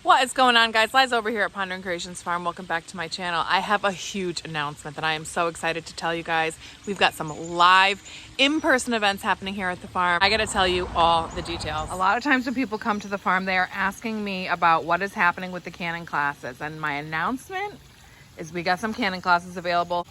What is going on, guys? Liz over here at Pondering Creations Farm. Welcome back to my channel. I have a huge announcement that I am so excited to tell you guys. We've got some live in-person events happening here at the farm. I gotta tell you all the details. A lot of times when people come to the farm, they are asking me about what is happening with the canning classes, and my announcement is we got some canning classes available.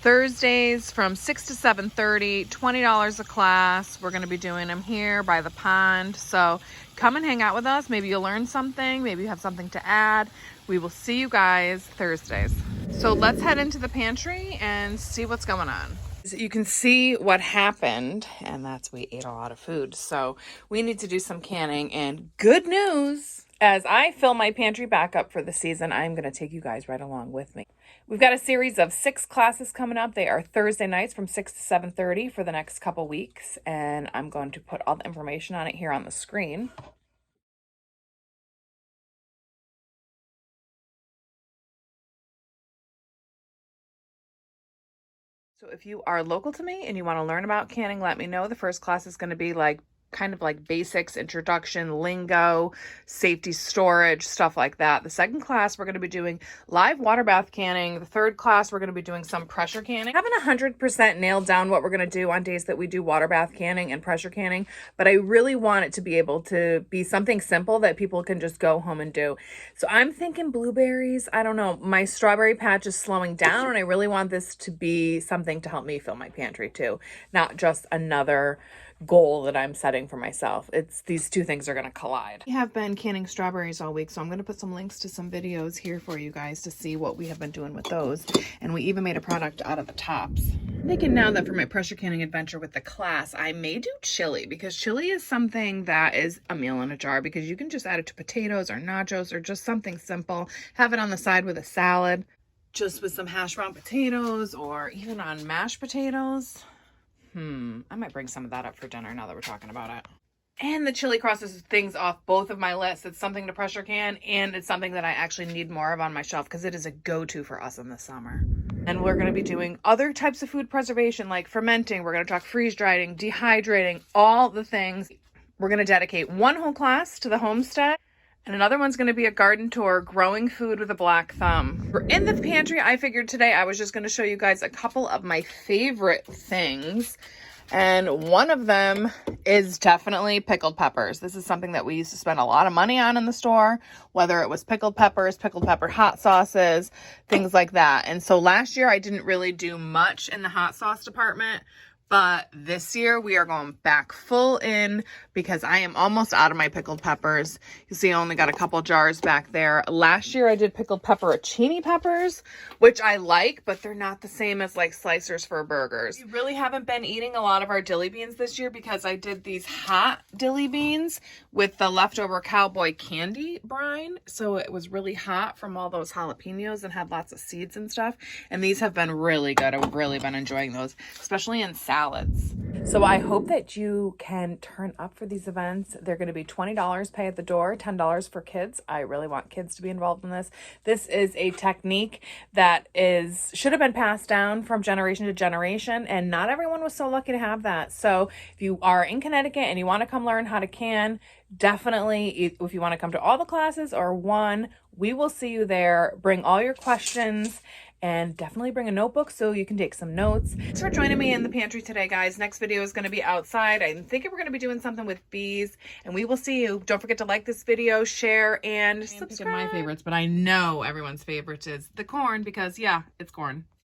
Thursdays from 6 to 7:30, $20 a class. We're going to be doing them here by the pond. So come and hang out with us. Maybe you'll learn something. Maybe you have something to add. We will see you guys Thursdays. So let's head into the pantry and see what's going on. You can see what happened, and that's we ate a lot of food. So we need to do some canning, and good news, as I fill my pantry back up for the season, I'm going to take you guys right along with me. We've got a series of 6 classes coming up. They are Thursday nights from 6 to 7:30 for the next couple weeks, and I'm going to put all the information on it here on the screen. So if you are local to me and you want to learn about canning, let me know. The first class is going to be kind of like basics, introduction, lingo, safety storage, stuff like that. The second class, we're going to be doing live water bath canning. The third class, we're going to be doing some pressure canning. I haven't 100% nailed down what we're going to do on days that we do water bath canning and pressure canning, but I really want it to be able to be something simple that people can just go home and do. So I'm thinking blueberries. I don't know. My strawberry patch is slowing down, and I really want this to be something to help me fill my pantry too, not just another goal that I'm setting for myself. It's these two things are going to collide. We have been canning strawberries all week, so I'm going to put some links to some videos here for you guys to see what we have been doing with those. And we even made a product out of the tops. I'm thinking now that for my pressure canning adventure with the class, I may do chili, because chili is something that is a meal in a jar, because you can just add it to potatoes or nachos or just something simple. Have it on the side with a salad, just with some hash brown potatoes, or even on mashed potatoes. I might bring some of that up for dinner now that we're talking about it. And the chili crosses things off both of my lists. It's something to pressure can, and it's something that I actually need more of on my shelf because it is a go-to for us in the summer. And we're going to be doing other types of food preservation, like fermenting. We're going to talk freeze-drying, dehydrating, all the things. We're going to dedicate one whole class to the homestead. And another one's going to be a garden tour, growing food with a black thumb. We're in the pantry. I figured today I was just going to show you guys a couple of my favorite things. And one of them is definitely pickled peppers. This is something that we used to spend a lot of money on in the store, whether it was pickled peppers, pickled pepper hot sauces, things like that. And so last year I didn't really do much in the hot sauce department. But this year we are going back full in because I am almost out of my pickled peppers. You see I only got a couple jars back there. Last year I did pickled pepperoncini peppers, which I like, but they're not the same as like slicers for burgers. We really haven't been eating a lot of our dilly beans this year because I did these hot dilly beans with the leftover cowboy candy brine. So it was really hot from all those jalapenos and had lots of seeds and stuff. And these have been really good. I've really been enjoying those, especially in salads. So I hope that you can turn up for these events. They're going to be $20 pay at the door, $10 for kids. I really want kids to be involved in this. This is a technique that should have been passed down from generation to generation, and not everyone was so lucky to have that. So if you are in Connecticut and you want to come learn how to can, definitely, if you want to come to all the classes or one, we will see you there. Bring all your questions. And definitely bring a notebook so you can take some notes. Thanks for joining me in the pantry today, guys. Next video is going to be outside. I'm thinking we're going to be doing something with bees, and we will see you. Don't forget to like this video, share, and subscribe. My favorites, but I know everyone's favorites is the corn because, yeah, it's corn.